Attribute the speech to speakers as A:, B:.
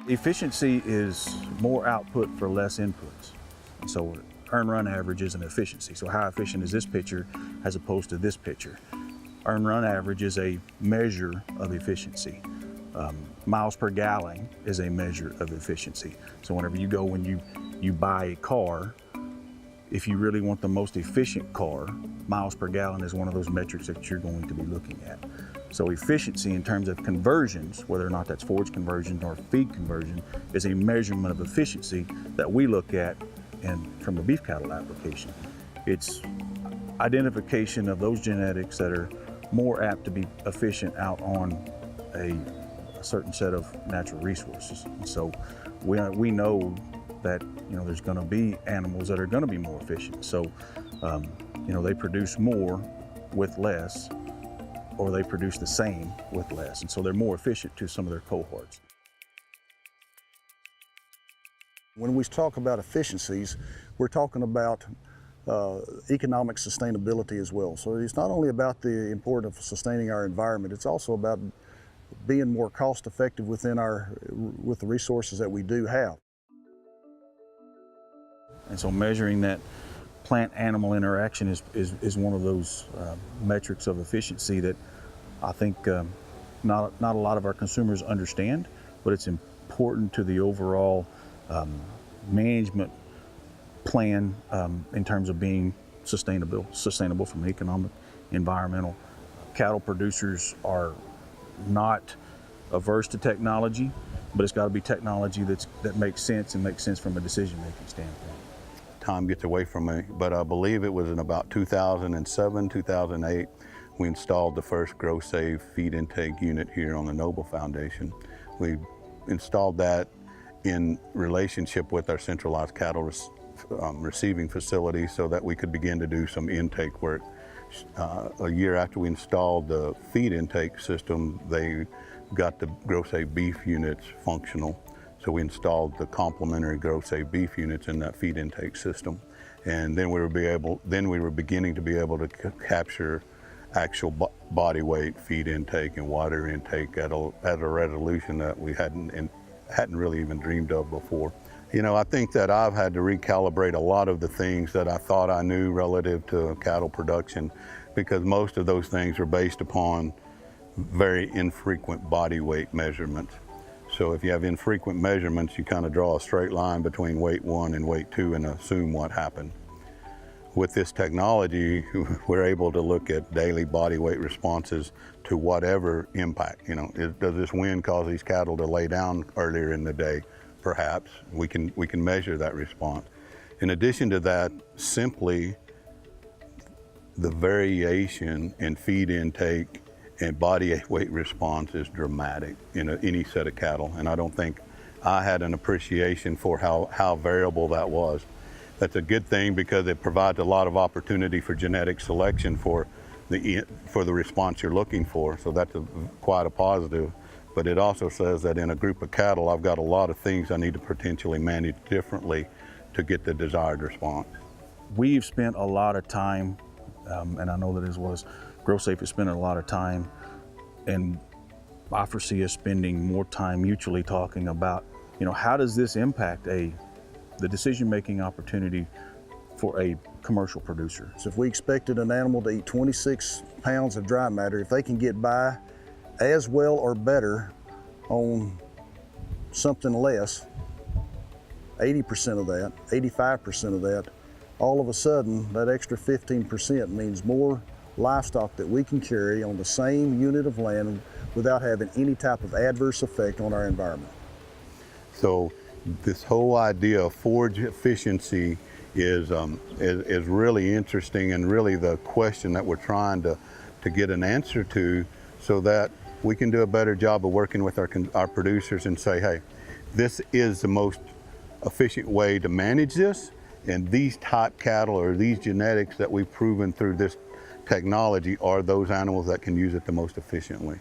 A: Efficiency is more output for less inputs. So earn run average is an efficiency. So how efficient is this pitcher as opposed to this pitcher? Earn run average is a measure of efficiency. Miles per gallon is a measure of efficiency. So whenever you go and you buy a car, if you really want the most efficient car, miles per gallon is one of those metrics that you're going to be looking at. So efficiency in terms of conversions, whether or not that's forage conversion or feed conversion, is a measurement of efficiency that we look at from a beef cattle application. It's identification of those genetics that are more apt to be efficient out on a certain set of natural resources. And so we know that there's going to be animals that are going to be more efficient. So they produce more with less, or they produce the same with less. And so they're more efficient to some of their cohorts.
B: When we talk about efficiencies, we're talking about economic sustainability as well. So it's not only about the importance of sustaining our environment, it's also about being more cost effective with the resources that we do have.
A: And so measuring that plant-animal interaction is one of those metrics of efficiency that I think not a lot of our consumers understand, but it's important to the overall management plan in terms of being sustainable from an economic, environmental. Cattle producers are not averse to technology, but it's got to be technology that makes sense and makes sense from a decision-making standpoint.
C: Time gets away from me, but I believe it was in about 2007, 2008, we installed the first GrowSafe feed intake unit here on the Noble Foundation. We installed that in relationship with our centralized cattle receiving facility so that we could begin to do some intake work. A year after we installed the feed intake system, they got the GrowSafe beef units functional. So we installed the complementary GrowSafe beef units in that feed intake system. And then we were beginning to be able to capture actual body weight feed intake and water intake at a resolution that we hadn't really even dreamed of before. I think that I've had to recalibrate a lot of the things that I thought I knew relative to cattle production, because most of those things are based upon very infrequent body weight measurements. So if you have infrequent measurements, you kind of draw a straight line between weight 1 and weight 2 and assume what happened. With this technology, we're able to look at daily body weight responses to whatever impact. Does this wind cause these cattle to lay down earlier in the day? Perhaps. We can measure that response. In addition to that, simply the variation in feed intake and body weight response is dramatic in any set of cattle. And I don't think I had an appreciation for how variable that was. That's a good thing because it provides a lot of opportunity for genetic selection for the response you're looking for. So that's quite a positive. But it also says that in a group of cattle, I've got a lot of things I need to potentially manage differently to get the desired response.
A: We've spent a lot of time, and I know that as well as GrowSafe has spent a lot of time, and I foresee us spending more time mutually talking about, how does this impact the decision-making opportunity for a commercial producer?
B: So if we expected an animal to eat 26 pounds of dry matter, if they can get by as well or better on something less, 80% of that, 85% of that, all of a sudden that extra 15% means more livestock that we can carry on the same unit of land without having any type of adverse effect on our environment.
C: So this whole idea of forage efficiency is really interesting, and really the question that we're trying to get an answer to, so that we can do a better job of working with our producers and say, hey, this is the most efficient way to manage this, and these type cattle or these genetics that we've proven through this technology are those animals that can use it the most efficiently.